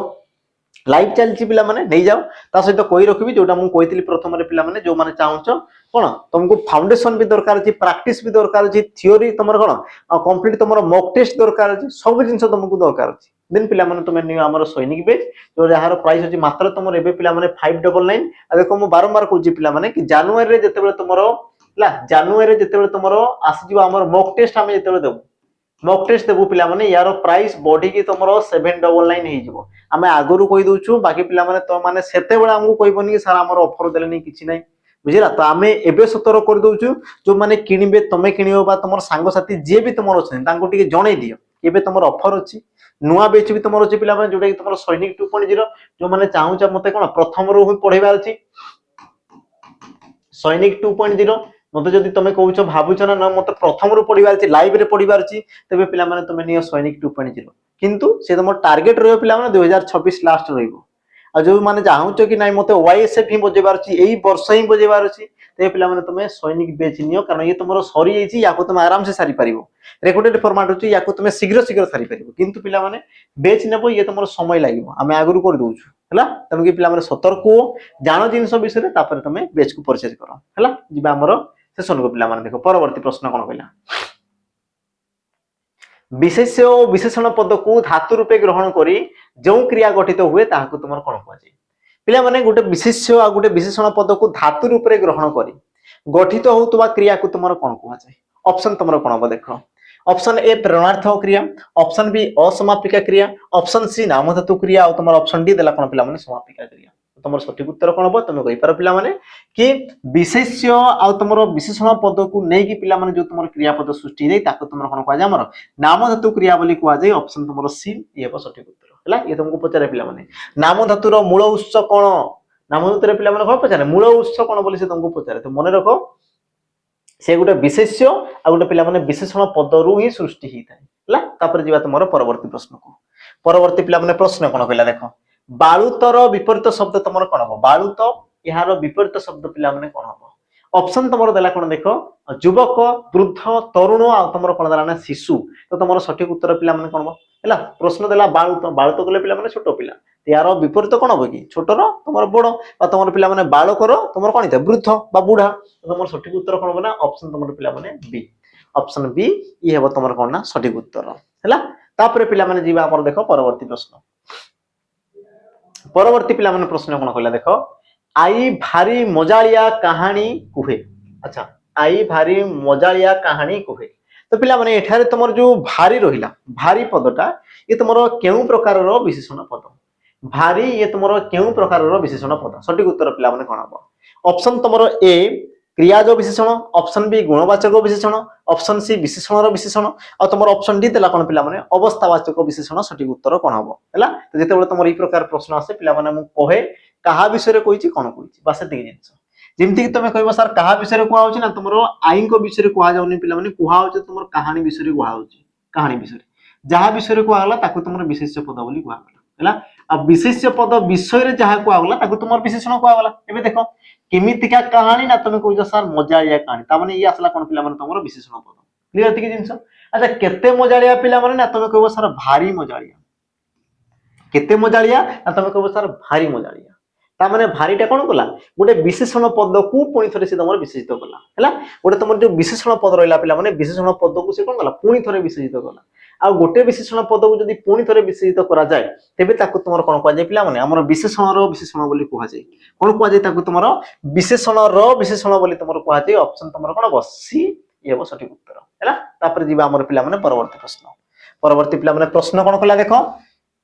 लाइव चलती पिला नहीं जाओ ता सहित कही रखी जोटा मुझे कही प्रथम पिला जो मैंने चाहूच कौन तुमको फाउंडेशन भी दरकार अच्छी प्रैक्टिस भी दरकार अच्छी थ्योरी तुम कौन कंप्लीट तुम मॉक टेस्ट दरकार अच्छी सब जिन तुमको दरकार अच्छी देन पिला तुम निम सैनिक बेच जो जार प्राइस अच्छी मात्र तुम ए पिला 599 देखो मुझे बारंबार कहूँ पिला कि जानुरी जिते तुम जानुरी जिते तुम आसज मॉक टेस्ट आम जो देव मॉक टेस्ट देवु पिला यार प्राइस बढ़ी तुम 799 आम आगुरी कही दौचु बाकी पिला तो मैंने से आमको कहबनी कि सार आम ऑफर देने कि ना बुझला तो आम एवं सतर कर दौचु जो मैंने किणवे तुम्हें किणव तुम सांगसाथी जी भी तुम अच्छे जन दियो ये तुम ऑफर अच्छी नुआ बेच भी तुम अच्छे पिला जोटा कि तुम सैनिक 2.0 जो मैंने चाहूच मत कौन प्रथम रू पढ़ेबार अच्छी सैनिक 2.0 मते जदि तुम कहूछ भावुछ ना मते प्रथम रु पढ़िबार अछि लाइव रे पढ़िबार अछि तबे पिला माने तुम नियो सैनिक 2.0 किंतु से तुम टार्गेट रहियो पिला माने 2026 लास्ट रहिबो आ जो माने चाहूछ कि नाही मते वाईएसएफ ही बजेबार अछि एई वर्ष ही बजेबार अछि ते पिला माने तुम सैनिक बेच नियो कारण ये तुमरो सरी जाइछि याको तुम आराम से सारी परिबो रेकॉर्डेड फॉर्मेट अछि याको तुम शीघ्र शीघ्र सारी परिबो किंतु पिला माने बेच नेबो ये तुमरो समय लागिबो आमे आगुरु कर दोछु हला तमे कि पिला माने सतर्क हो जानो जिंस विषय रे तापर तुम बेच को परचेज करो हला जिबा हमरो सेशन को पिला माने देखो परवर्ती प्रश्न कोन कहला विशेष्य और विशेषण पद को धातु रूपे ग्रहण करी जो क्रिया गठित हुए ताहाको तुमर कोन कहजे पिला माने गोटे विशेष्य आ गोटे विशेषण पद को धातु रूपे ग्रहण करी गठित होतबा क्रिया को तुमर कोन कहजे ऑप्शन तुमर कोन हो देखो ऑप्शन ए प्रेरणार्थ क्रिया ऑप्शन बी असमापिका क्रिया ऑप्शन सी नाम धातु क्रिया और तुमर ऑप्शन डी देला कोन पिला माने समापिका क्रिया तुमर सठिक उत्तर कोन हो तुम कहि पार पिला माने कि विशेष्य आ तुमर विशेषण पद को नै कि पिला माने जो तुमर क्रिया पद सृष्टि नै ताको तुमर कोन कहजे हमर नाम धातु क्रिया बोली कहवा जाय ऑप्शन तुमर सी ये हो सठिक उत्तर हला ये तुमको पचारे पिला माने नाम धातुर मूल उत्स कोन नाम धातुर पिला माने कोन पचारे मूल उत्स कोन बोली से तुमको पचारे तो मने रखो से गोटे विशेष्य आ गोटे पिला माने विशेषण पदरु ही सृष्टि ही थाए हला तापर जीवा तुमरो परवर्ती प्रश्न को परवर्ती पिला माने प्रश्न कोन कहला देखो बालुतर विपरीत शब्द तुमरो कोन हो बालुत यार विपरीत शब्द पिला माने कोन हो ऑप्शन तुमरो देला कोन देखो युवक वृद्ध तरुण आ तुमरो कोन देला ना शिशु तो तुमरो सठिक उत्तर पिला माने कोन हो हला प्रश्न देला बालुत बालुत कहले पिला माने छोटो पिला यार विपरीत कोन हो कि छोटरो तुमरो बड़ो बा तुमरो पिला माने बालकर तुमरो कोन इते वृद्ध बा बुढ़ा तो तुमरो सठिक उत्तर कोन हो ना ऑप्शन तुमरो पिला माने बी ऑप्शन बी ये हेबो तुमरो कोन ना सठिक उत्तर हला तापर पिला माने जीवा हमर देखो परवर्ती प्रश्न परवर्ती पिला माने प्रश्न कोन कहला देखो आई भारी मजालिया कहानी कुहे अच्छा आई भारी मजालिया कहानी कुहे तो पिला माने एठारे तुमर जो भारी रहिला भारी पदटा ये तुमरो केउ प्रकार रो विशेषण पद भारी ये तुमरो केउ प्रकार रो विशेषण पद सठिक उत्तर पिला माने कोन हो ऑप्शन तुमरो ए क्रियाज विशेषण ऑप्शन बी गुणवाचक विशेषण ऑप्शन सी विशेषण रो विशेषण और तुमर ऑप्शन डी देला कोन पिला माने अवस्थावाचक विशेषण सठिक उत्तर कोन हो हला तो जेते बेले तुमर ई प्रकार प्रश्न आसे पिला माने मु कहे कहा विषय रे कोइची कोन कोइची बासे देई जिंस जेमति कि तुमे कहबो सर कहा विषय रे कुआ होची ना तुमरो आई को विषय रे कुआ जाउनी पिला माने कुआ होची तुमर कहानी विषय रे कुआ होची कहानी विषय जहा विषय रे कुआ हला ताको तुमर विशेष्य पद बोली कुआ हला अब विशेष्य पद विषय रे जहा कुआ हला ताको तुमर विशेषण कुआ हला एबे देखो केमितिका कहानी ना तुमे कहजो सर मजालिया कहानी ता माने ई आसला कोन पिला माने तुमरो विशेषण पद क्लियर थी कि जिंस अच्छा केते मजालिया पिला माने ना तुमे कहबो सर भारी मजालिया केते मजालिया ना तुमे कहबो सर भारी मजालिया ता माने भारीटा कोन कला गोटे विशेषण पद को पुनी थरे से तमर विशेषित कला हैला गोटे तमर जो विशेषण पद रहला पिला माने विशेषण पद को से कोन कला पुनी थरे विशेषित कला आ गोटे विशेषण पद को जदी पुनी थरे विशेषित करा जाय तेबे ताको तमर कोन कहा जाय पिला माने हमर विशेषण रो विशेषण बोली कहा जाय कोन कहा जाय ताको तमर विशेषण रो विशेषण बोली तमर कहा जाय ऑप्शन तमर कोन बसी येबो सठिक उत्तर हैला तापर जीवा हमर पिला माने परवर्ती पिला माने प्रश्न कोन कला देखो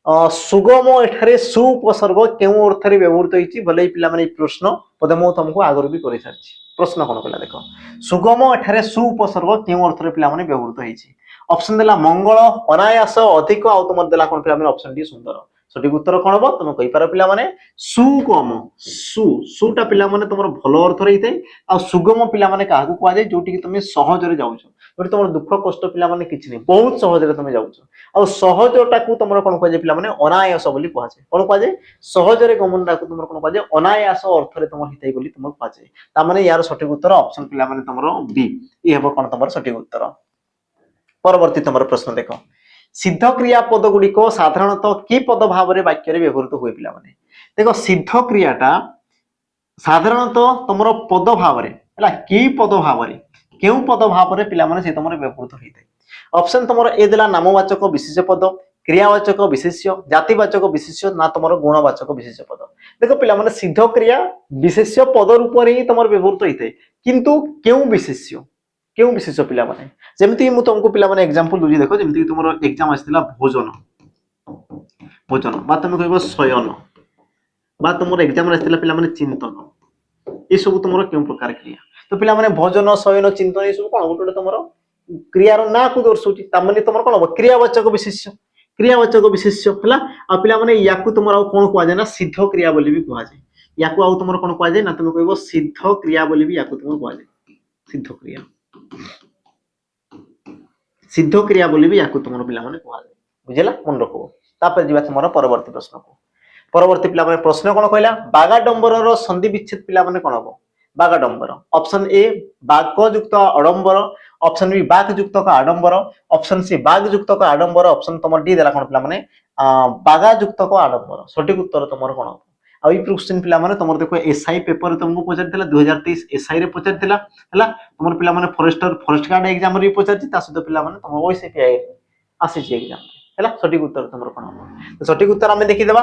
सुगम एठारे सुपसर्ग केउ अर्थ रे व्यवहृत होईची भले पिला माने प्रश्न पदे मो तुमको आगर भी करि सारछि प्रश्न कोन कला देखो सुगम एठारे सुपसर्ग केउ अर्थ रे पिला माने व्यवहृत होईची ऑप्शन देला मंगल अनायास अधिक आ तुम देला कोन पिला माने ऑप्शन डी सुंदर सठिक उत्तर कोन हो तुम कहि पार पिला माने सुगम सुटा पिला माने तुमर भलो अर्थ रहिते आ सुगम पिला माने काहा को कुआ जाय जोटी कि तुम सहज रे जाउछो जोटी तुमर दुख कष्ट पिला माने किछि नै बहुत सहज रे तुम जाउछो आ सहजटा को तुमर कोन कुआ जाय पिला माने अनायास बोली कुआ जाय कोन कुआ जाय सहज रे गमनटा को तुमर कोन कुआ जाय अनायास अर्थ रे तुमर हितै बोली तुमर कुआ जाय ता माने यार सठिक उत्तर ऑप्शन पिला माने तुमर बी ई हेबो कोन तुमर सठिक उत्तर परवर्ती तुमर प्रश्न देखो सिद्ध क्रिया पद गुडी को साधारणतः की पद भाव रे वाक्य रे व्यवहृत हुए पिला माने देखो सिद्ध क्रियाटा साधारणतः तुमर पद भाव रे हला की पद भाव रे केउ पद भाव रे पिला माने से तुमर व्यवहृत होइते ऑप्शन तुमर ए देला नामवाचक विशेष्य पद क्रियावाचक विशेष्य जातिवाचक विशेष्य ना तुमर गुणवाचक विशेष्य पद देखो पिला माने सिद्ध क्रिया विशेष्य पद रूप रे ही तुमर व्यवहृत होइते किंतु केउ विशेष्य पिला माने जेमति मु तुमको पिला माने एग्जांपल दूजी देखो जेमति कि तुमरो एग्जाम आस्थिला भोजन बा तुम कहबो शयन बा तुमरो एग्जाम आस्थिला पिला माने चिंतन ए सब तुमरो केउ प्रकार क्रिया तो पिला माने भोजन शयन चिंतन ए सब कोन गोटे तुमरो क्रिया रो ना को दर्शोची ता माने तुमरो कोन हो क्रियावाचक विशेष्य हला आ पिला माने याकू तुमरो कोन कुआ जाय ना सिद्ध क्रिया बोली भी कुआ जाय याकू आ तुमरो कोन कुआ जाय ना तुम कहबो सिद्ध क्रिया बोली भी याकू तुम कुआ जाय सिद्ध क्रिया सिद्ध क्रिया बोली भी याकू तुमर पिला माने कहला बुझला मन रखो तापर जीवा तुमर परवर्ती प्रश्न को परवर्ती पिला माने प्रश्न कोन कहला बागाडंबर रो संधि विच्छेद पिला माने कोन हबो बागाडंबर ऑप्शन ए बाग युक्त अडंबर ऑप्शन बी बाग युक्त का आडंबर ऑप्शन सी बाग युक्त का आडंबर ऑप्शन तुमर डी देला कोन पिला माने बागा युक्त का आडंबर सठिक उत्तर तुमर कोन हबो आ ई क्वेश्चन पिला माने तुमर देखो एसआई पेपर तुमको पचार दिला 2023 एसआई रे पचार दिला हला तुमर पिला माने फॉरेस्ट गार्ड एग्जाम रे पचार ता सहित पिला माने तुम ओसीपीआई आसी जे एग्जाम हला सठिक उत्तर तुमर कोन हबो तो सठिक उत्तर हमें देखि देबा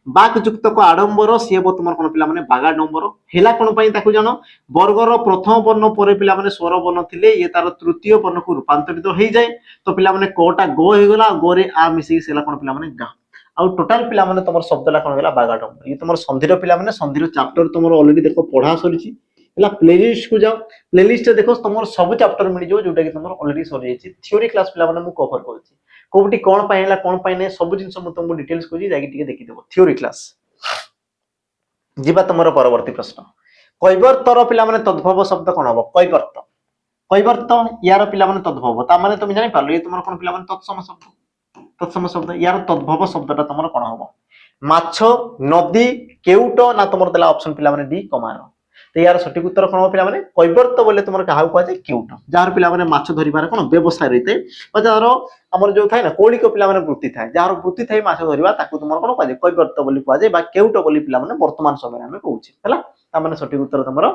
बाक युक्त को आडंबर सी हेबो तुमर कोन पिला माने बागाडंबर हेला कोन पई ताकू जानो वर्गर प्रथम वर्ण परे पिला माने स्वर वर्ण थिले ये तार तृतीय वर्ण को रूपांतरित हो जाय तो पिला माने कोटा गो हे गला गो रे आ मिसी सेला कोन पिला माने गा आउ टोटल पिला माने तुमर शब्दला कोन गेला बागाडंबर ये तुमर संधिर पिला माने संधिर चैप्टर तुमर ऑलरेडी देखो पढ़ा सरिची हला प्लेलिस्ट को जाओ प्लेलिस्ट रे देखो तुमर सब चैप्टर मिल जो जोटा कि तुमर ऑलरेडी सरि जायछि थ्योरी क्लास पिला माने मु कवर करछि कोबटी कोन पाई हला कोन पाई नै सब जिंस मु तुमको डिटेल्स को जाई टिके देखि देबो थ्योरी क्लास जीवा तुमर परवर्ती प्रश्न कैवर्तर पिला माने तद्भव शब्द कोन हबो कैवर्त कैवर्त यार पिला माने तद्भव ता माने तुम जानि पालो ये तुमर कोन पिला माने तत्सम शब्द यार तद्भव शब्दटा तुमर कोन हबो माछ नदी केउट ना तुमर देला ऑप्शन पिला माने डी कमार तो यार सठिक उत्तर कोन पिला माने कैवर्त बोले तुमर काहा को जाय केउट जार पिला माने माछ धरिबार कोन व्यवसाय रहिते बा जार हमर जो थाय ना कोळी को पिला माने वृत्ति थाय जार वृत्ति थाय माछ धरिबा ताकू तुमर कोन को जाय कैवर्त बोली को जाय बा केउट बोली पिला माने वर्तमान समय हमें कहूची हला ता माने सठिक उत्तर तुमर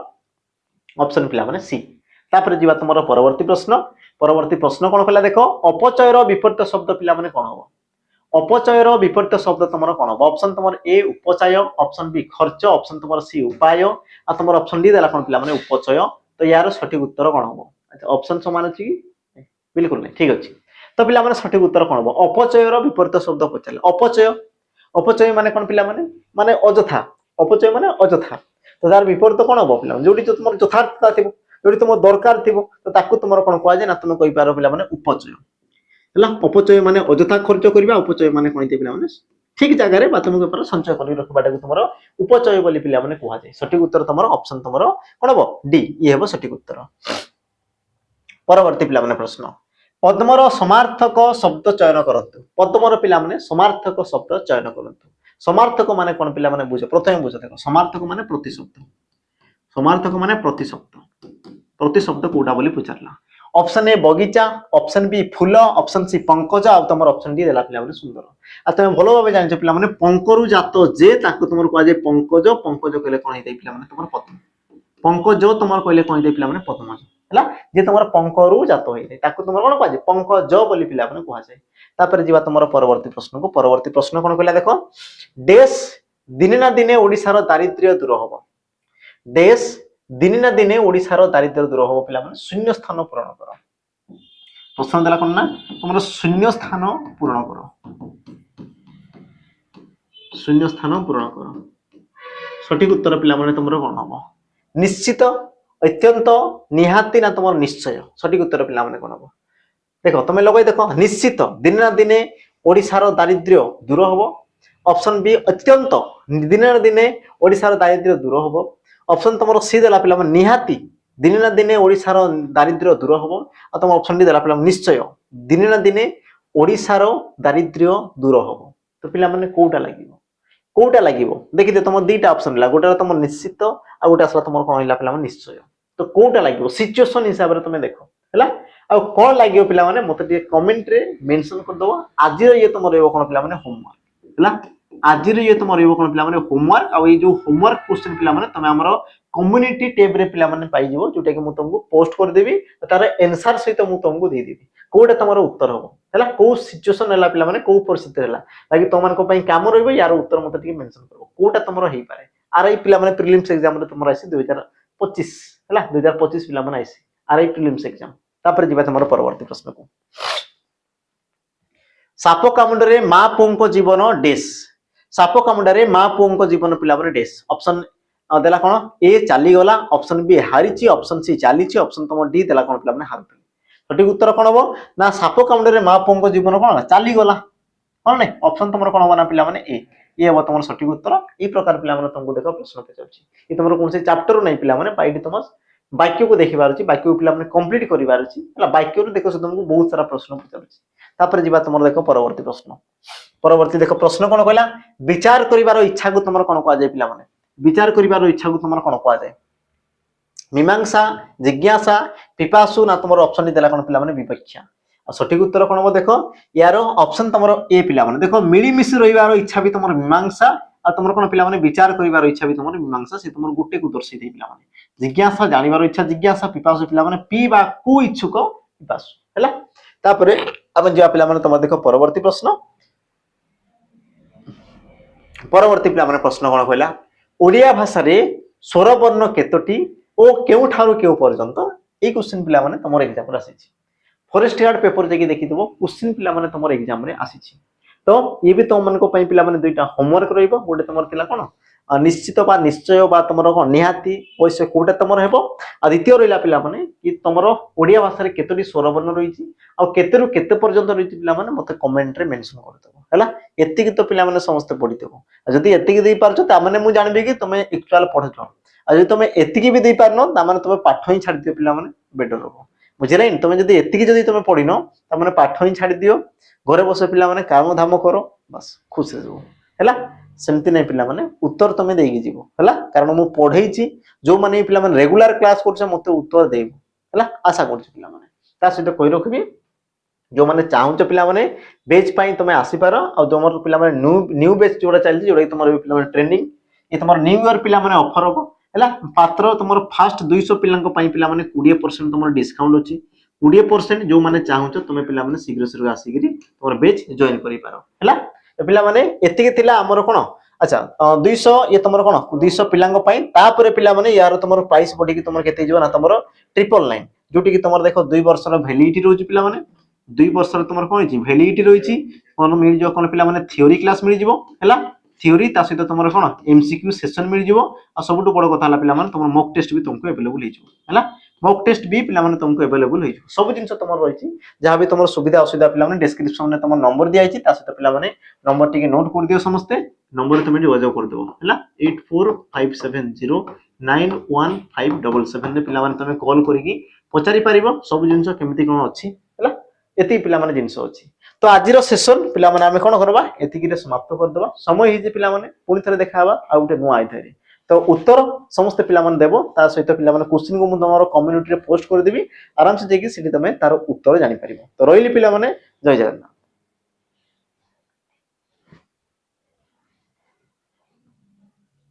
ऑप्शन पिला माने सी तापर जीवा तुमर परवर्ती प्रश्न कोन कहला देखो अपचयर विपरीत शब्द पिला माने कोन हबो अपचयर विपरीत शब्द तुमर कोन हबो ऑप्शन तुमर ए उपचय ऑप्शन बी खर्च ऑप्शन तुमर सी उपाय आ तुमर ऑप्शन डी देला कोन पिला माने उपचय तो यार सठिक उत्तर कोन हबो अच्छा ऑप्शन समान अछि कि बिल्कुल नहीं ठीक अछि तो पिला माने सठिक उत्तर कोन हबो अपचयर विपरीत शब्द पचाले अपचय माने कोन पिला माने अजथा अपचय माने अजथा तो तार विपरीत कोन हबो पिला जोडी तो तुमर यथार्थता थिबो जोडी तुम दरकार थिबो तो ताकू तुमर कोन कोआ जे ना तुम कहि पारो पिला माने उपचय हला अपचय माने अजथा खर्च करबा उपचय माने कोनते पिला माने ठीक जगह रे बातम के पर संचय करि रखबाटा को तुमर उपचय बोली पिला माने कोआ जाय सठिक उत्तर तुमर ऑप्शन तुमर कोन हबो डी ये हबो सठिक उत्तर परवर्ती पिला माने प्रश्न पद्मर समार्थक शब्द चयन करंतु पद्मर पिला माने समार्थक शब्द चयन करंतु समार्थक माने कोन पिला माने बुझो प्रथम बुझो देखो समार्थक माने प्रति शब्द कोडा बोली पुछारला ऑप्शन ए बगीचा option B full option C Pankaj आ तुमर ऑप्शन डी देला पिला माने सुंदर आ तुम भलो भाबे जानछ पिला माने पंकरु जात जे ताको तुमर को जे पंकज कहले कोन हेतै पिला माने तुमर पद्म पंकज तुमर कहले कोन हेतै पिला माने पद्मज हला जे तुमर पंकरु जात हेतै ताको तुमर कोन को जे पंकज बोली पिला माने कोहा जाय तापर जीवा तुमर परवर्ती प्रश्न कोन कहला देखो देश दिने ना दिने ओडिसा रो दारिद्र्य दूर होबो देश दिने ना दिने ओडिसा रो दारिद्र्य दूर होबो पिला माने शून्य स्थान पूर्ण करो प्रश्न देला कोन ना तुमर शून्य स्थान पूर्ण करो सठिक उत्तर पिला माने तुमर कोन होबो निश्चित अत्यंत निहाती ना तुमर निश्चय सठिक उत्तर पिला माने कोन होबो देखो तुम लगै देखो निश्चित दिने ना दिने ओडिसा रो दारिद्र्य दूर होबो ऑप्शन बी अत्यंत दिने ना दिने ओडिसा रो दारिद्र्य दूर होबो ऑप्शन तुमर सी देला पिला माने निहाती दिने ना दिने ओडिसा रो दारिद्र्य दूर होबो आ तुम ऑप्शन डी देला पिला निश्चय दिने ना दिने ओडिसा रो दारिद्र्य दूर होबो तो पिला माने कोउटा लागिवो देखि दे तुम दुईटा ऑप्शन ला गोटा तुम निश्चित आ गोटा असला तुम कोन हिला पिला माने निश्चय तो कोउटा लागिवो सिचुएशन हिसाब रे तुम देखो हला आ कोन लागिवो पिला माने मते टे कमेंट रे मेंशन कर दो आज ये तुम रहबो कोन पिला माने होमवर्क हला आज ये तुम रहबो कोन पिला माने होमवर्क आ ये जो होमवर्क क्वेश्चन पिला माने तुम हमरो कम्युनिटी टैब रे पिला माने पाई जिवो जोटा कि मु तुमको पोस्ट कर देबी तार आंसर सहित मु तुमको दे देबी कोडा तमरो उत्तर हो हला को सिचुएशन हला पिला माने को परिस्थिति हला लागी तमन को पई काम रहबो यार उत्तर मते टिके मेंशन करबो कोडा तमरो हेई पारे आरआई पिला माने प्रीलिम्स एग्जाम रे तमरो आसी 2025 हला 2025 पिला माने आसी आरआई प्रीलिम्स एग्जाम तापर जीवा तमरो परवर्ती प्रश्न को साप कामुंडरे मा पुंको जीवन डेस साप कामुंडरे मा पुंको जीवन पिला माने डेस ऑप्शन देला कोन ए चाली गला ऑप्शन बी हारिची ऑप्शन सी चालीची ऑप्शन तुम डी देला कोन पिला माने हारतली सठिक उत्तर कोन हो ना साप कामुंडरे मा पुंको जीवन कोन चाली गला कोन नै ऑप्शन तुमरो कोन हो ना पिला माने ए ये हो तुमरो सठिक उत्तर ई प्रकार पिला माने तुमको देखो प्रश्न पे जाउची ई तुमरो कोन से चैप्टर नै पिला माने पाइडी तुम वाक्य को देखिबार अछि वाक्य को पिला माने कंप्लीट करिबार अछि हला वाक्य रो देखो से तुमको बहुत सारा प्रश्न पचारुछि तापर जिबा तुमर देखो परवर्ती प्रश्न परवर्ती देखो प्रश्न कोन कहला विचार करिबार इच्छा को तुमर कोन कहा जाय पिला माने विचार करिबार इच्छा को तुमर कोन कहा जाय मीमांसा जिज्ञासा पिपासु ना तुमर ऑप्शन देला कोन पिला माने विपक्षा आ सठिक उत्तर कोन हो देखो यारो ऑप्शन तुमर ए पिला माने देखो मिली मिसी रहिबार इच्छा भी तुमर मीमांसा आ तुमर कोन पिला माने विचार करिबार इच्छा भी तुमर मीमांसा से तुमर गुटे को दर्शि दे पिला माने जिज्ञासा जानिबार इच्छा जिज्ञासा पिपासु पिला माने पीबा को इच्छुक पिपासु हैला तापरे हम जे पिला माने तुम देखो परवर्ती प्रश्न परवर्ती पिला माने प्रश्न कोन कहला ओडिया भाषा रे स्वर वर्ण केतोटी ओ केउ ठारो केउ पर्यंत ए क्वेश्चन पिला माने तमर एग्जाम रे आसीछि फॉरेस्ट गार्ड पेपर जेकी देखि देबो क्वेश्चन पिला माने तमर एग्जाम रे आसीछि तो ये भी तुम मन को पई पिला माने दुईटा होमवर्क रहइबो गोटे तमर तिला कोन निश्चित बा निश्चय बा तमर कोन निहाती ओइसे कोटा तमर हेबो आ द्वितीय रहिला पिला माने कि तमर ओडिया भाषा रे केतोटी स्वर वर्ण रहिछि आ केतेरु केते पर्यंत रहिछि पिला माने मते कमेंट रे मेंशन कर देबो हैला एतिकी तो पिला माने समस्त पढि देबो जदी एतिकी देई पारछो ता माने मु जानबे कि तुमे एक्चुअल पढछो आ जदी तुमे एतिकी भी देई पारनो ता माने तुमे पाठ ही छाडी दियो पिला माने बेटर हो बुझिले तुमे जदी एतिकी जदी तुमे पढिनो ता माने पाठ ही छाडी दियो घरे बसे पिला माने काम धाम करो बस खुश हो हैला सेमती नै पिला माने उत्तर तुमे देगी जीवो हैला कारण मु पढैछि जो माने पिला माने रेगुलर क्लास करछे मते उत्तर देबो हैला आशा करछि पिला माने ता सहित कहि रखबी जो माने चाहूच पिला माने बेच पई तुमे आसी पारो आ जो मोर पिला माने न्यू बेच जोडा चलछि जोडा तुमर पिला माने ट्रेनिंग ये तुमर न्यू ईयर पिला माने ऑफर हो हैला पात्र तुमर फर्स्ट 200 पिलांको पई पिला माने 20% तुमर डिस्काउंट अछि 20% जो माने चाहूच तुमे पिला माने शीघ्र शीघ्र आसीगिरी तुमर बेच जॉइन करि पारो हैला पिला माने एतिके थिला हमर कोन अच्छा 200 ये तुमर कोन 200 पिलांको पई तापरे पिला माने यार तुमर प्राइस बडी कि तुमर केते जो ना तुमर 999 जोटी कि तुमर देखो 2 वर्ष रो वैलिडिटी रोज पिला माने 2 वर्ष रो तुमर कोन छि वैलिडिटी रहिछि कोन मिल जो कोन पिला माने थ्योरी क्लास मिल जिवो हैला थ्योरी ता सहित तुमर कोन एमसीक्यू सेशन मिल जिवो आ सबटु बड़ कथा हला पिला माने तुमर मॉक टेस्ट भी तुमको अवेलेबल हो जिवो हैला मॉक टेस्ट भी पिला माने तुमको अवेलेबल हो जिवो सब जिंस तुमर रहिछि जहा भी तुमर सुविधा असुविधा पिला माने डिस्क्रिप्शन में तुमर नंबर दिया आइछि ता सहित पिला माने नंबर टिके नोट कर दियो समस्ते नंबर तुमे जोगाजोग कर देबो हैला 8457091577 ने पिला माने तुमे कॉल करिकि पचारि परिबो सब जिंस केमिति कोन अछि हैला एति पिला माने जिंस अछि तो आजिरो सेशन पिला माने हमें कोन करबा एतिकी रे समाप्त कर देबा समय हि जे पिला माने पुनी थरे देखाबा आ उटे नुआ आइथारे तो उत्तर समस्त पिला माने देबो ता सहित पिला माने क्वेश्चन को मु तमरो कम्युनिटी रे पोस्ट कर देबी आराम से जेकी सिटी तमे तार उत्तर जानि परिबो तो रहिली पिला माने जय जगन्नाथ।